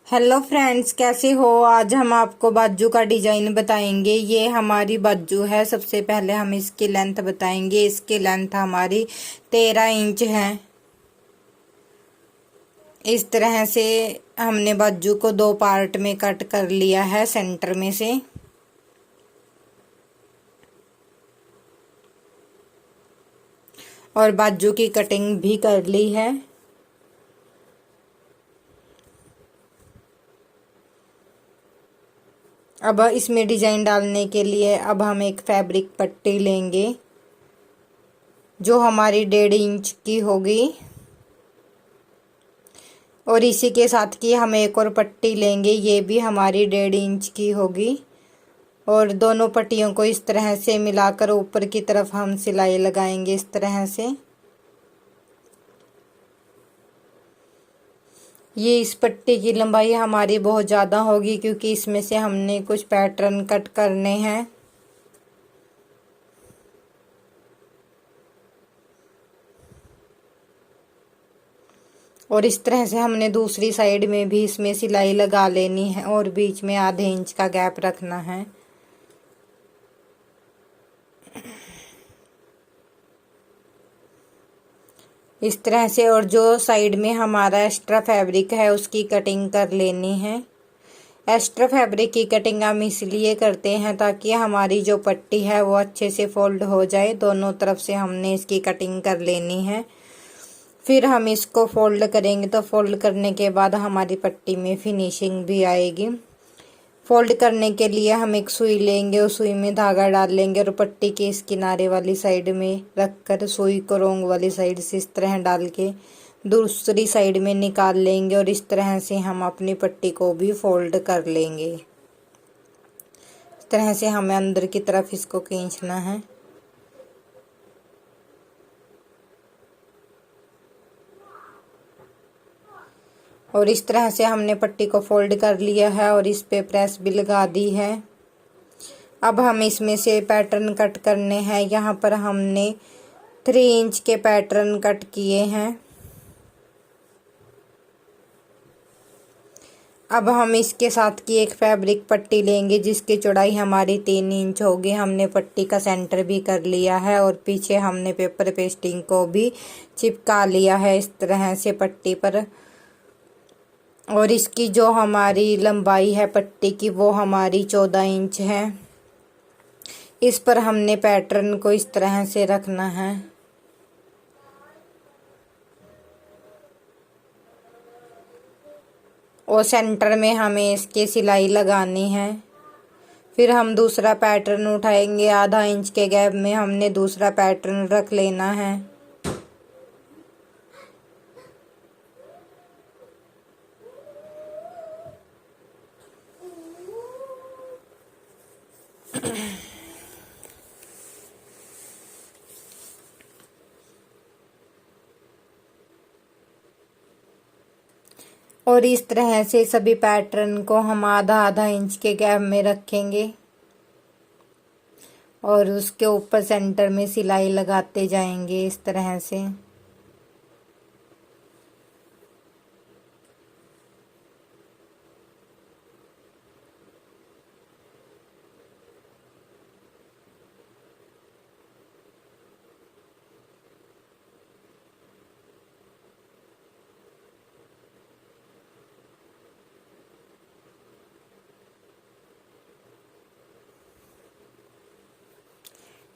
Hello friends, कैसे हो। आज हम आपको बाजू का डिजाइन बताएंगे। ये हमारी बाजू है। सबसे पहले हम इसकी लेंथ बताएंगे। इसकी लेंथ हमारी 13 इंच है। इस तरह से हमने बाजू को दो पार्ट में कट कर लिया है, सेंटर में से। और बाजू की कटिंग भी कर ली है। अब इसमें डिजाइन डालने के लिए अब हम एक फैब्रिक पट्टी लेंगे जो हमारी 1.5 इंच की होगी। और इसी के साथ की हम एक और पट्टी लेंगे, ये भी हमारी 1.5 इंच की होगी। और दोनों पट्टियों को इस तरह से मिलाकर ऊपर की तरफ हम सिलाई लगाएंगे इस तरह से। ये इस पट्टी की लंबाई हमारी बहुत ज़्यादा होगी क्योंकि इसमें से हमने कुछ पैटर्न कट करने हैं। और इस तरह से हमने दूसरी साइड में भी इसमें सिलाई लगा लेनी है और बीच में आधे इंच का गैप रखना है। इस तरह से। और जो साइड में हमारा एक्स्ट्रा फैब्रिक है उसकी कटिंग कर लेनी है। एक्स्ट्रा फैब्रिक की कटिंग हम इसलिए करते हैं ताकि हमारी जो पट्टी है वो अच्छे से फोल्ड हो जाए। दोनों तरफ से हमने इसकी कटिंग कर लेनी है। फिर हम इसको फोल्ड करेंगे तो फोल्ड करने के बाद हमारी पट्टी में फिनिशिंग भी आएगी। फोल्ड करने के लिए हम एक सुई लेंगे, उस सुई में धागा डाल लेंगे और पट्टी के इस किनारे वाली साइड में रखकर सुई को रोंग वाली साइड से इस तरह डाल के दूसरी साइड में निकाल लेंगे। और इस तरह से हम अपनी पट्टी को भी फोल्ड कर लेंगे। इस तरह से हमें अंदर की तरफ इसको खींचना है। और इस तरह से हमने पट्टी को फोल्ड कर लिया है और इस पे प्रेस भी लगा दी है। अब हम इसमें से पैटर्न कट करने हैं। यहाँ पर हमने 3 इंच के पैटर्न कट किए हैं। अब हम इसके साथ की एक फैब्रिक पट्टी लेंगे जिसकी चौड़ाई हमारी 3 इंच होगी। हमने पट्टी का सेंटर भी कर लिया है और पीछे हमने पेपर पेस्टिंग को भी चिपका लिया है इस तरह से पट्टी पर। और इसकी जो हमारी लंबाई है पट्टी की वो हमारी 14 इंच है। इस पर हमने पैटर्न को इस तरह से रखना है। और सेंटर में हमें इसके सिलाई लगानी है। फिर हम दूसरा पैटर्न उठाएंगे। आधा इंच के गैप में हमने दूसरा पैटर्न रख लेना है। और इस तरह से सभी पैटर्न को हम आधा आधा इंच के गैप में रखेंगे और उसके ऊपर सेंटर में सिलाई लगाते जाएंगे इस तरह से।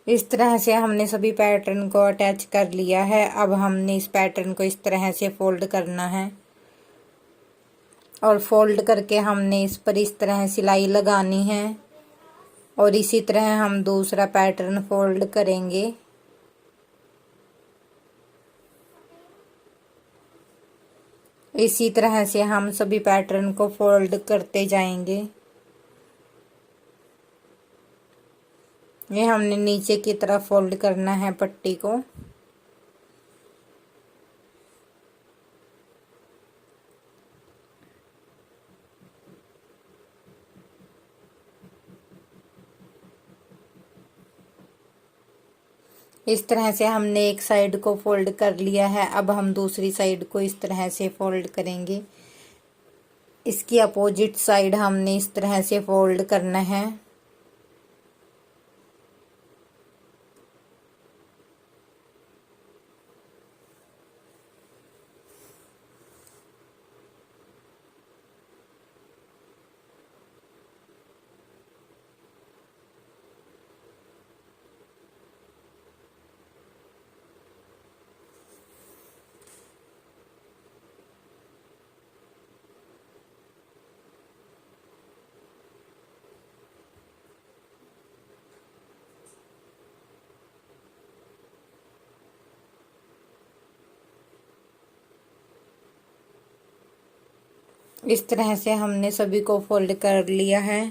इस तरह से हमने सभी पैटर्न को अटैच कर लिया है। अब हमने इस पैटर्न को इस तरह से फोल्ड करना है और फोल्ड करके हमने इस पर इस तरह सिलाई लगानी है। और इसी तरह हम दूसरा पैटर्न फोल्ड करेंगे। इसी तरह से हम सभी पैटर्न को फोल्ड करते जाएंगे। ये हमने नीचे की तरफ फोल्ड करना है पट्टी को। इस तरह से हमने एक साइड को फोल्ड कर लिया है। अब हम दूसरी साइड को इस तरह से फोल्ड करेंगे। इसकी अपोजिट साइड हमने इस तरह से फोल्ड करना है। इस तरह से हमने सभी को फोल्ड कर लिया है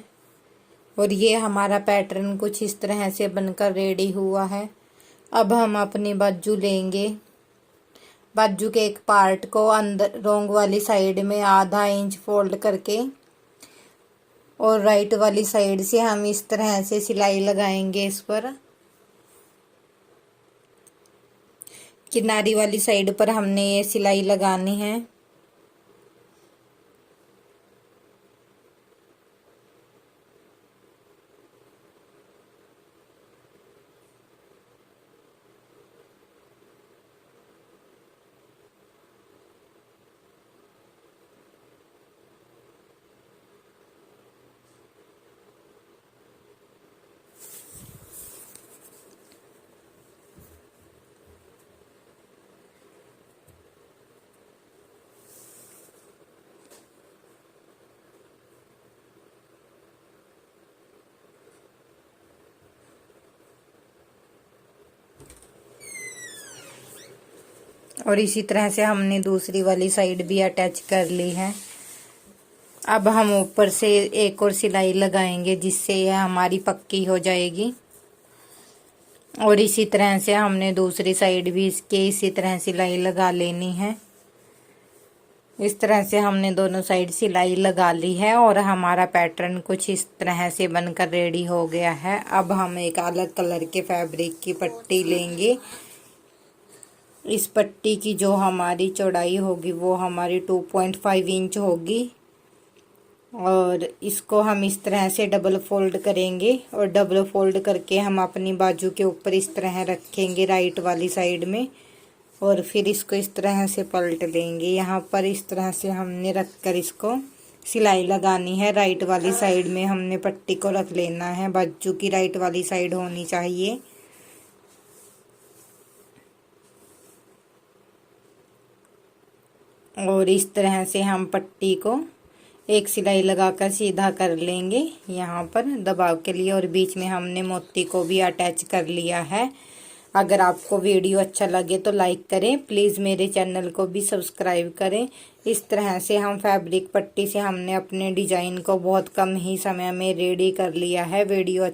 और ये हमारा पैटर्न कुछ इस तरह से बनकर रेडी हुआ है। अब हम अपनी बाजू लेंगे। बाजू के एक पार्ट को अंदर रोंग वाली साइड में आधा इंच फोल्ड करके और राइट वाली साइड से हम इस तरह से सिलाई लगाएंगे। इस पर किनारी वाली साइड पर हमने ये सिलाई लगानी है। और इसी तरह से हमने दूसरी वाली साइड भी अटैच कर ली है। अब हम ऊपर से एक और सिलाई लगाएंगे जिससे यह हमारी पक्की हो जाएगी। और इसी तरह से हमने दूसरी साइड भी इसके इसी तरह सिलाई लगा लेनी है। इस तरह से हमने दोनों साइड सिलाई लगा ली है और हमारा पैटर्न कुछ इस तरह से बनकर रेडी हो गया है। अब हम एक अलग कलर के फैब्रिक की पट्टी लेंगे। इस पट्टी की जो हमारी चौड़ाई होगी वो हमारी 2.5 इंच होगी और इसको हम इस तरह से डबल फोल्ड करेंगे और डबल फोल्ड करके हम अपनी बाजू के ऊपर इस तरह रखेंगे राइट वाली साइड में और फिर इसको इस तरह से पलट लेंगे। यहाँ पर इस तरह से हमने रखकर इसको सिलाई लगानी है। राइट वाली साइड में हमने पट्टी को रख लेना है। बाजू की राइट वाली साइड होनी चाहिए। और इस तरह से हम पट्टी को एक सिलाई लगाकर सीधा कर लेंगे यहाँ पर दबाव के लिए और बीच में हमने मोती को भी अटैच कर लिया है। अगर आपको वीडियो अच्छा लगे तो लाइक करें, प्लीज़ मेरे चैनल को भी सब्सक्राइब करें। इस तरह से हम फैब्रिक पट्टी से हमने अपने डिज़ाइन को बहुत कम ही समय में रेडी कर लिया है। वीडियो